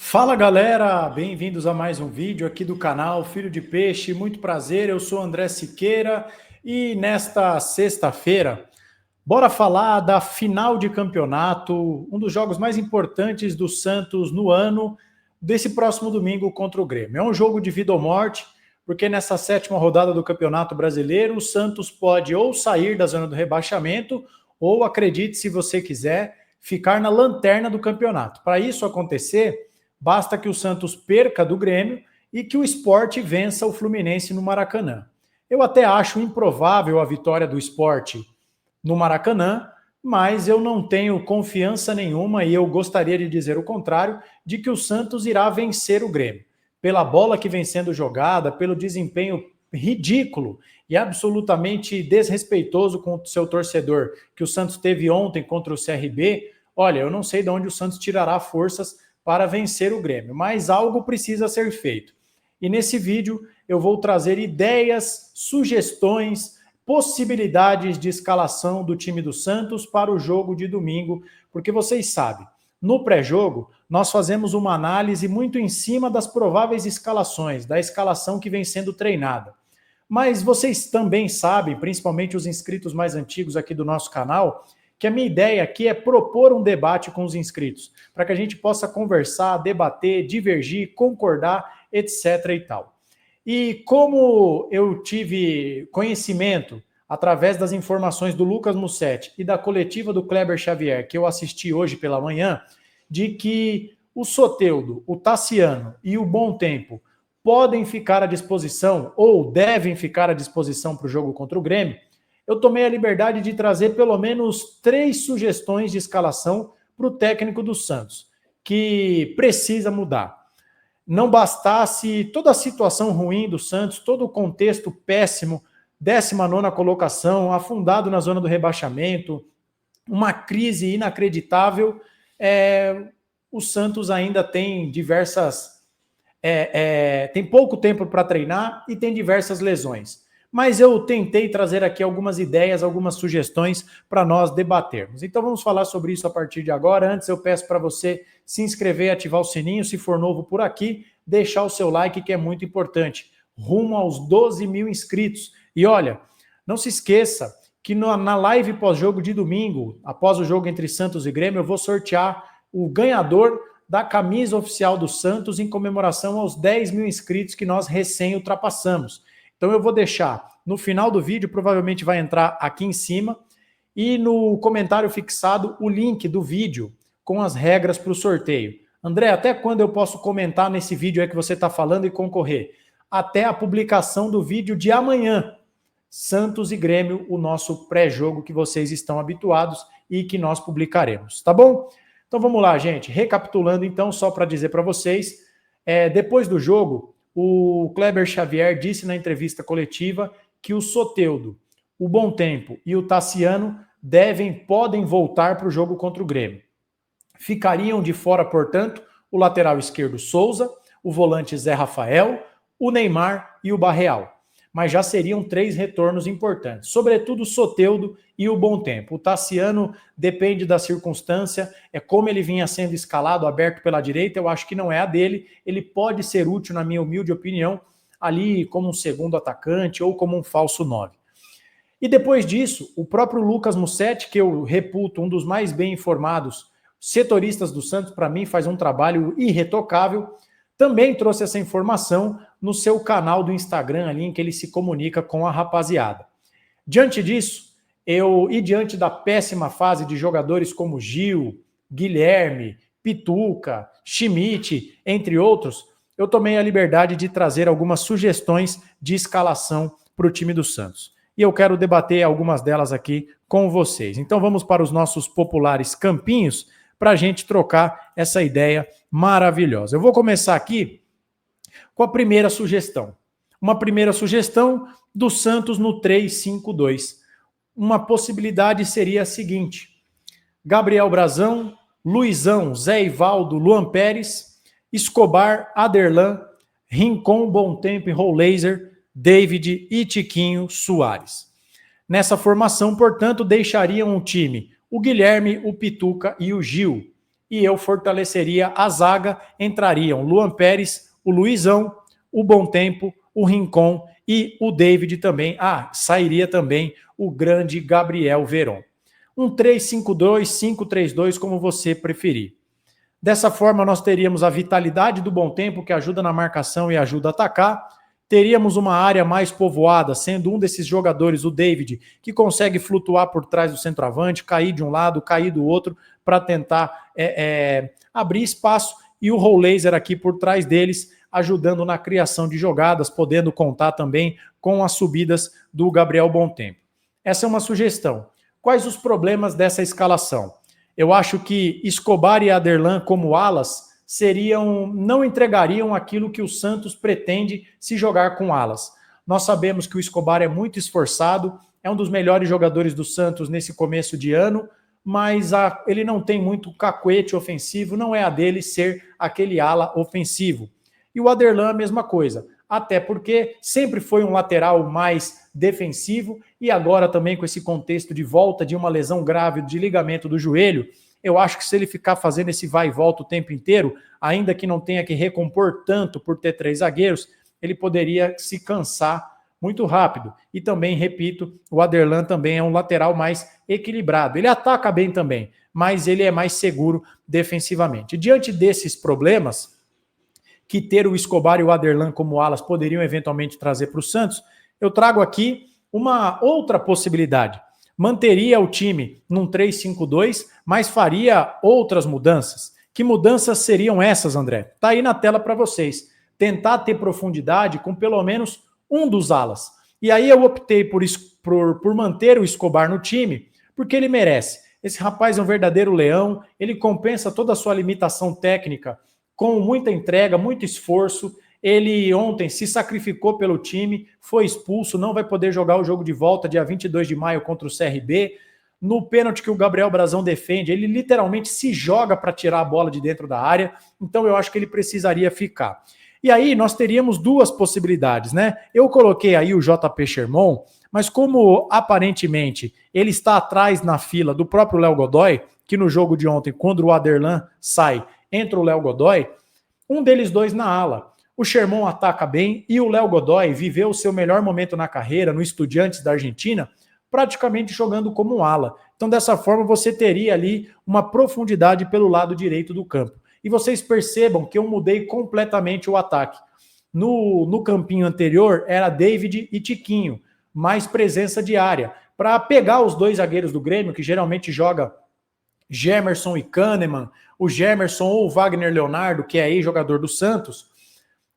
Fala galera, bem-vindos a mais um vídeo aqui do canal Filho de Peixe. Muito prazer, eu sou André Siqueira e nesta sexta-feira, bora falar da final de campeonato, um dos jogos mais importantes do Santos no ano, desse próximo domingo contra o Grêmio. É um jogo de vida ou morte, porque nessa sétima rodada do Campeonato Brasileiro, o Santos pode ou sair da zona do rebaixamento, ou, acredite se você quiser, ficar na lanterna do campeonato. Para isso acontecer, basta que o Santos perca do Grêmio e que o Sport vença o Fluminense no Maracanã. Eu até acho improvável a vitória do Sport no Maracanã, mas eu não tenho confiança nenhuma, e eu gostaria de dizer o contrário, de que o Santos irá vencer o Grêmio. Pela bola que vem sendo jogada, pelo desempenho ridículo e absolutamente desrespeitoso com o seu torcedor que o Santos teve ontem contra o CRB, olha, eu não sei de onde o Santos tirará forças para vencer o Grêmio, mas algo precisa ser feito. E nesse vídeo eu vou trazer ideias, sugestões, possibilidades de escalação do time do Santos para o jogo de domingo, porque vocês sabem, no pré-jogo nós fazemos uma análise muito em cima das prováveis escalações, da escalação que vem sendo treinada. Mas vocês também sabem, principalmente os inscritos mais antigos aqui do nosso canal, que a minha ideia aqui é propor um debate com os inscritos, para que a gente possa conversar, debater, divergir, concordar, etc. e tal. E como eu tive conhecimento, através das informações do Lucas Mussetti e da coletiva do Kleber Xavier, que eu assisti hoje pela manhã, de que o Soteldo, o Tassiano e o Bom Tempo podem ficar à disposição, ou devem ficar à disposição para o jogo contra o Grêmio, eu tomei a liberdade de trazer pelo menos 3 sugestões de escalação para o técnico do Santos, que precisa mudar. Não bastasse toda a situação ruim do Santos, todo o contexto péssimo, 19ª colocação, afundado na zona do rebaixamento, uma crise inacreditável, o Santos ainda tem tem pouco tempo para treinar e tem diversas lesões. Mas eu tentei trazer aqui algumas ideias, algumas sugestões para nós debatermos. Então vamos falar sobre isso a partir de agora. Antes eu peço para você se inscrever e ativar o sininho, se for novo por aqui, deixar o seu like, que é muito importante. Rumo aos 12 mil inscritos. E olha, não se esqueça que na live pós-jogo de domingo, após o jogo entre Santos e Grêmio, eu vou sortear o ganhador da camisa oficial do Santos em comemoração aos 10 mil inscritos que nós recém ultrapassamos. Então eu vou deixar no final do vídeo, provavelmente vai entrar aqui em cima, e no comentário fixado o link do vídeo com as regras para o sorteio. André, até quando eu posso comentar nesse vídeo aí que você está falando e concorrer? Até a publicação do vídeo de amanhã. Santos e Grêmio, o nosso pré-jogo que vocês estão habituados e que nós publicaremos, tá bom? Então vamos lá, gente. Recapitulando então, só para dizer para vocês, depois do jogo, o Kleber Xavier disse na entrevista coletiva que o Soteldo, o Bom Tempo e o Tassiano podem voltar para o jogo contra o Grêmio. Ficariam de fora, portanto, o lateral esquerdo Souza, o volante Zé Rafael, o Neymar e o Barreal. Mas já seriam 3 retornos importantes, sobretudo o Soteldo e o Bom Tempo. O Tassiano depende da circunstância, é como ele vinha sendo escalado, aberto pela direita, eu acho que não é a dele, ele pode ser útil, na minha humilde opinião, ali como um segundo atacante ou como um falso 9. E depois disso, o próprio Lucas Mussetti, que eu reputo um dos mais bem informados setoristas do Santos, para mim faz um trabalho irretocável, também trouxe essa informação no seu canal do Instagram, ali em que ele se comunica com a rapaziada. Diante disso, diante da péssima fase de jogadores como Gil, Guilherme, Pituca, Schmidt, entre outros, eu tomei a liberdade de trazer algumas sugestões de escalação para o time do Santos. E eu quero debater algumas delas aqui com vocês. Então vamos para os nossos populares campinhos, para a gente trocar essa ideia maravilhosa. Eu vou começar aqui com a primeira sugestão. Uma primeira sugestão do Santos no 3-5-2. Uma possibilidade seria a seguinte: Gabriel Brazão, Luizão, Zé Ivaldo, Luan Pérez, Escobar, Aderlan, Rincon, Bom Tempo e Rollaser, David e Tiquinho Soares. Nessa formação, portanto, deixariam o time o Guilherme, o Pituca e o Gil. e eu fortaleceria a zaga, entrariam Luan Pérez, o Luizão, o Bom Tempo, o Rincon e o David também. Sairia também o grande Gabriel Veron. Um 3-5-2, 5-3-2, como você preferir. Dessa forma, nós teríamos a vitalidade do Bom Tempo, que ajuda na marcação e ajuda a atacar. Teríamos uma área mais povoada, sendo um desses jogadores, o David, que consegue flutuar por trás do centroavante, cair de um lado, cair do outro, para tentar abrir espaço, e o Raul Laser aqui por trás deles, ajudando na criação de jogadas, podendo contar também com as subidas do Gabriel Bom Tempo. Essa é uma sugestão. Quais os problemas dessa escalação? Eu acho que Escobar e Aderlan como alas não entregariam aquilo que o Santos pretende se jogar com alas. Nós sabemos que o Escobar é muito esforçado, é um dos melhores jogadores do Santos nesse começo de ano, mas ele não tem muito cacuete ofensivo, não é a dele ser aquele ala ofensivo. E o Aderlan a mesma coisa, até porque sempre foi um lateral mais defensivo e agora também com esse contexto de volta de uma lesão grave de ligamento do joelho, eu acho que se ele ficar fazendo esse vai e volta o tempo inteiro, ainda que não tenha que recompor tanto por ter 3 zagueiros, ele poderia se cansar muito rápido. E também, repito, o Aderlan também é um lateral mais equilibrado. Ele ataca bem também, mas ele é mais seguro defensivamente. Diante desses problemas que ter o Escobar e o Aderlan como alas poderiam eventualmente trazer para o Santos, eu trago aqui uma outra possibilidade. Manteria o time num 3-5-2, mas faria outras mudanças. Que mudanças seriam essas, André? Tá aí na tela para vocês. Tentar ter profundidade com pelo menos um dos alas. E aí eu optei por manter o Escobar no time, porque ele merece. Esse rapaz é um verdadeiro leão, ele compensa toda a sua limitação técnica com muita entrega, muito esforço. Ele ontem se sacrificou pelo time, foi expulso, não vai poder jogar o jogo de volta dia 22 de maio contra o CRB. No pênalti que o Gabriel Brazão defende, ele literalmente se joga para tirar a bola de dentro da área, então eu acho que ele precisaria ficar. E aí nós teríamos duas possibilidades, né? Eu coloquei aí o JP Sherman, mas como aparentemente ele está atrás na fila do próprio Léo Godoy, que no jogo de ontem, quando o Aderlan sai, entra o Léo Godoy, um deles dois na ala. O Sherman ataca bem e o Léo Godoy viveu o seu melhor momento na carreira no Estudiantes da Argentina, praticamente jogando como um ala. Então, dessa forma, você teria ali uma profundidade pelo lado direito do campo. E vocês percebam que eu mudei completamente o ataque. No campinho anterior era David e Tiquinho, mais presença de área, para pegar os dois zagueiros do Grêmio, que geralmente joga Gemerson e Kahneman, o Gemerson ou o Wagner Leonardo, que é aí jogador do Santos,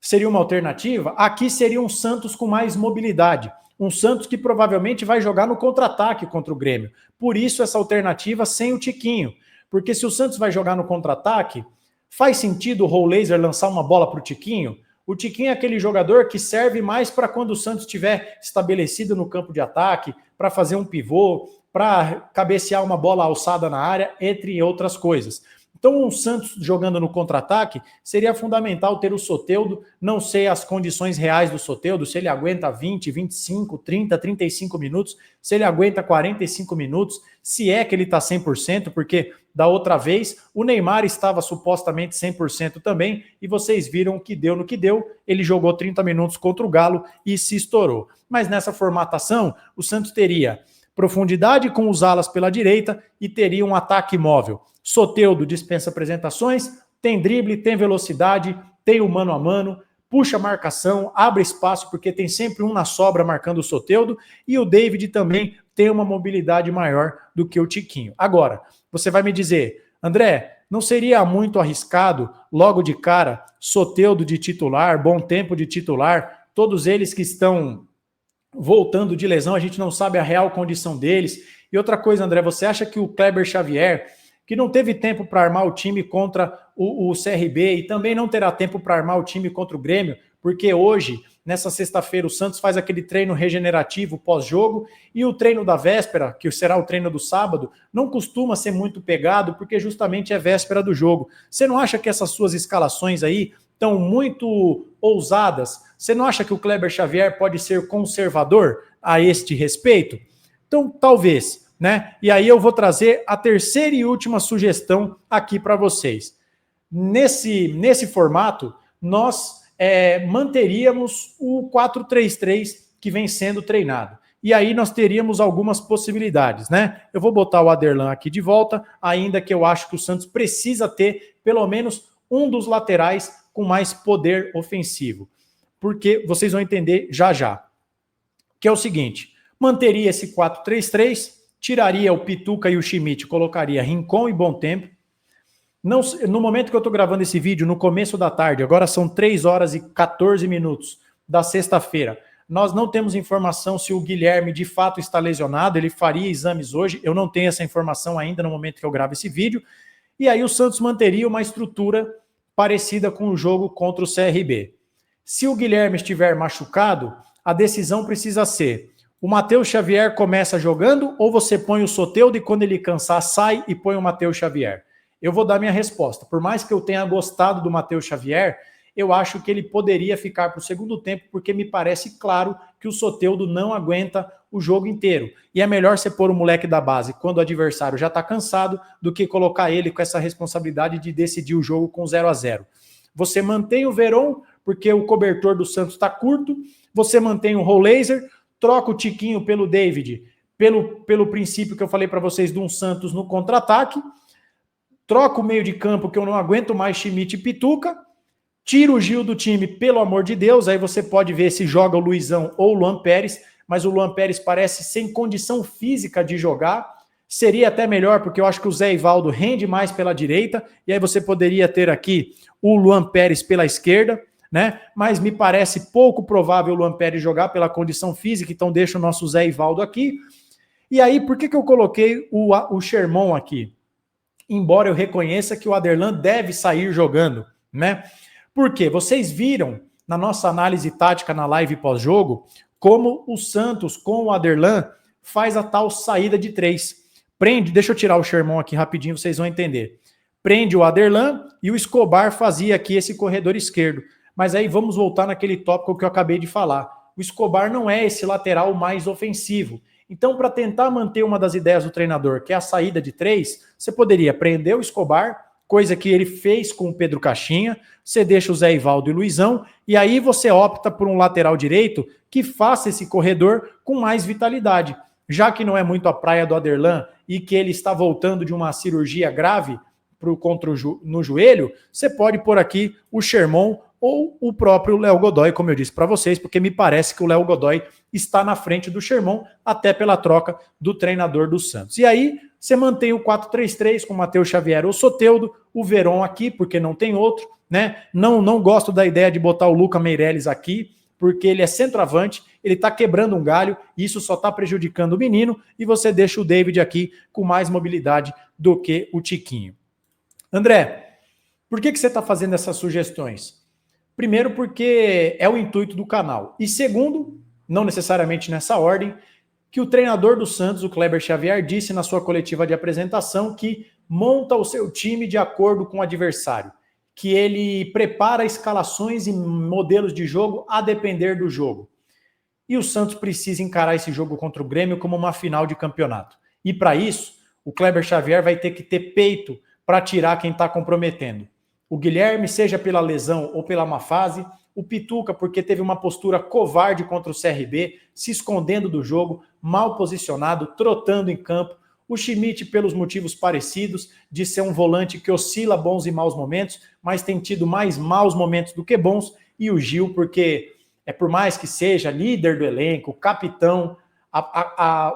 seria uma alternativa. Aqui seria um Santos com mais mobilidade, um Santos que provavelmente vai jogar no contra-ataque contra o Grêmio. Por isso essa alternativa sem o Tiquinho, porque se o Santos vai jogar no contra-ataque, faz sentido o Raul Laser lançar uma bola para o Tiquinho? O Tiquinho é aquele jogador que serve mais para quando o Santos estiver estabelecido no campo de ataque, para fazer um pivô, para cabecear uma bola alçada na área, entre outras coisas. Então, um Santos jogando no contra-ataque, seria fundamental ter o Soteldo. Não sei as condições reais do Soteldo, se ele aguenta 20, 25, 30, 35 minutos, se ele aguenta 45 minutos, se é que ele está 100%, porque da outra vez o Neymar estava supostamente 100% também, e vocês viram que deu no que deu, ele jogou 30 minutos contra o Galo e se estourou. Mas nessa formatação, o Santos teria profundidade com os alas pela direita e teria um ataque móvel. Soteldo dispensa apresentações, tem drible, tem velocidade, tem o mano a mano, puxa a marcação, abre espaço, porque tem sempre um na sobra marcando o Soteldo, e o David também tem uma mobilidade maior do que o Tiquinho. Agora, você vai me dizer, André, não seria muito arriscado, logo de cara, Soteldo de titular, Bom Tempo de titular, todos eles que estão voltando de lesão, a gente não sabe a real condição deles. E outra coisa, André, você acha que o Kleber Xavier, que não teve tempo para armar o time contra o CRB e também não terá tempo para armar o time contra o Grêmio, porque hoje, nessa sexta-feira, o Santos faz aquele treino regenerativo pós-jogo e o treino da véspera, que será o treino do sábado, não costuma ser muito pegado, porque justamente é véspera do jogo. Você não acha que essas suas escalações aí estão muito ousadas? Você não acha que o Kleber Xavier pode ser conservador a este respeito? Então, talvez, né? E aí eu vou trazer a terceira e última sugestão aqui para vocês. Nesse formato, nós manteríamos o 4-3-3 que vem sendo treinado. E aí nós teríamos algumas possibilidades, né? Eu vou botar o Aderlan aqui de volta, ainda que eu acho que o Santos precisa ter pelo menos um dos laterais com mais poder ofensivo. Porque vocês vão entender já já. Que é o seguinte, manteria esse 4-3-3, tiraria o Pituca e o Schmidt, colocaria Rincon e Bom Tempo. Não, no momento que eu estou gravando esse vídeo, no começo da tarde, agora são 3 horas e 14 minutos da sexta-feira, nós não temos informação se o Guilherme de fato está lesionado, ele faria exames hoje, eu não tenho essa informação ainda no momento que eu gravo esse vídeo, e aí o Santos manteria uma estrutura parecida com o jogo contra o CRB. Se o Guilherme estiver machucado, a decisão precisa ser, o Matheus Xavier começa jogando ou você põe o Soteldo e quando ele cansar sai e põe o Matheus Xavier? Eu vou dar minha resposta. Por mais que eu tenha gostado do Matheus Xavier, eu acho que ele poderia ficar para o segundo tempo, porque me parece claro que o Soteldo não aguenta o jogo inteiro. E é melhor você pôr o moleque da base quando o adversário já está cansado, do que colocar ele com essa responsabilidade de decidir o jogo com 0-0. Você mantém o Veron, porque o cobertor do Santos está curto, você mantém o Rollaser, troca o Tiquinho pelo David, pelo princípio que eu falei para vocês de um Santos no contra-ataque, troca o meio de campo, que eu não aguento mais Schmidt e Pituca, tira o Gil do time, pelo amor de Deus, aí você pode ver se joga o Luizão ou o Luan Pérez, mas o Luan Pérez parece sem condição física de jogar, seria até melhor, porque eu acho que o Zé Ivaldo rende mais pela direita, e aí você poderia ter aqui o Luan Pérez pela esquerda, né? Mas me parece pouco provável o Luan Pérez jogar pela condição física, então deixa o nosso Zé Ivaldo aqui. E aí, por que eu coloquei o Sherman aqui? Embora eu reconheça que o Aderlan deve sair jogando, né? Porque vocês viram na nossa análise tática na live pós-jogo como o Santos com o Aderlan faz a tal saída de 3. Deixa eu tirar o Sherman aqui rapidinho, vocês vão entender. Prende o Aderlan e o Escobar fazia aqui esse corredor esquerdo. Mas aí vamos voltar naquele tópico que eu acabei de falar. O Escobar não é esse lateral mais ofensivo. Então, para tentar manter uma das ideias do treinador, que é a saída de 3, você poderia prender o Escobar, coisa que ele fez com o Pedro Caixinha, você deixa o Zé Ivaldo e o Luizão, e aí você opta por um lateral direito que faça esse corredor com mais vitalidade. Já que não é muito a praia do Aderlan e que ele está voltando de uma cirurgia grave no joelho, você pode pôr aqui o Sherman ou o próprio Léo Godoy, como eu disse para vocês, porque me parece que o Léo Godoy está na frente do Sherman, até pela troca do treinador do Santos. E aí, você mantém o 4-3-3 com o Matheus Xavier ou Soteldo, o Veron aqui, porque não tem outro, né? Não gosto da ideia de botar o Luca Meireles aqui, porque ele é centroavante, ele está quebrando um galho, e isso só está prejudicando o menino, e você deixa o David aqui com mais mobilidade do que o Tiquinho. André, por que você está fazendo essas sugestões? Primeiro, porque é o intuito do canal. E segundo, não necessariamente nessa ordem, que o treinador do Santos, o Kleber Xavier, disse na sua coletiva de apresentação que monta o seu time de acordo com o adversário, que ele prepara escalações e modelos de jogo a depender do jogo. E o Santos precisa encarar esse jogo contra o Grêmio como uma final de campeonato. E para isso, o Kleber Xavier vai ter que ter peito para tirar quem está comprometendo. O Guilherme, seja pela lesão ou pela má fase, o Pituca, porque teve uma postura covarde contra o CRB, se escondendo do jogo, mal posicionado, trotando em campo, o Schmidt pelos motivos parecidos, de ser um volante que oscila bons e maus momentos, mas tem tido mais maus momentos do que bons, e o Gil, porque por mais que seja líder do elenco, capitão,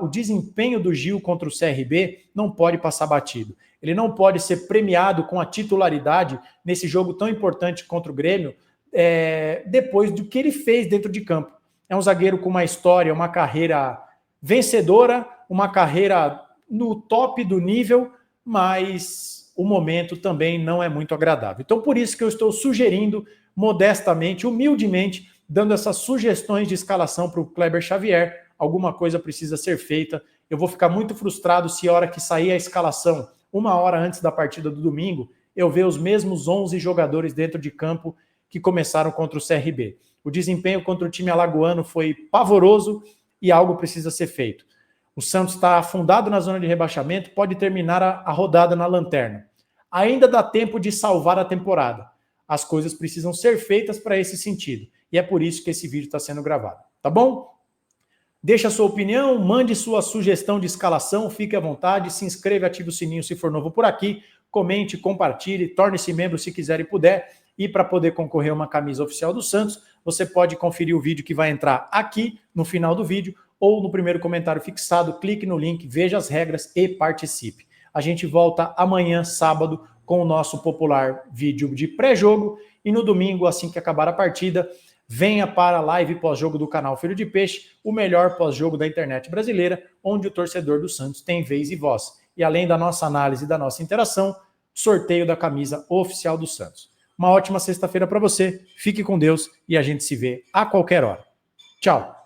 o desempenho do Gil contra o CRB não pode passar batido. Ele não pode ser premiado com a titularidade nesse jogo tão importante contra o Grêmio, depois do que ele fez dentro de campo. É um zagueiro com uma história, uma carreira vencedora, uma carreira no top do nível, mas o momento também não é muito agradável. Então, por isso que eu estou sugerindo, modestamente, humildemente, dando essas sugestões de escalação para o Kleber Xavier. Alguma coisa precisa ser feita. Eu vou ficar muito frustrado se a hora que sair a escalação, 1 hora antes da partida do domingo, eu ver os mesmos 11 jogadores dentro de campo que começaram contra o CRB. O desempenho contra o time alagoano foi pavoroso e algo precisa ser feito. O Santos está afundado na zona de rebaixamento, pode terminar a rodada na lanterna. Ainda dá tempo de salvar a temporada. As coisas precisam ser feitas para esse sentido. E é por isso que esse vídeo está sendo gravado. Tá bom? Deixe a sua opinião, mande sua sugestão de escalação, fique à vontade, se inscreva, ative o sininho se for novo por aqui, comente, compartilhe, torne-se membro se quiser e puder. E para poder concorrer a uma camisa oficial do Santos, você pode conferir o vídeo que vai entrar aqui no final do vídeo ou no primeiro comentário fixado, clique no link, veja as regras e participe. A gente volta amanhã, sábado, com o nosso popular vídeo de pré-jogo e no domingo, assim que acabar a partida, venha para a live pós-jogo do canal Filho de Peixe, o melhor pós-jogo da internet brasileira, onde o torcedor do Santos tem vez e voz. E além da nossa análise e da nossa interação, sorteio da camisa oficial do Santos. Uma ótima sexta-feira para você, fique com Deus e a gente se vê a qualquer hora. Tchau!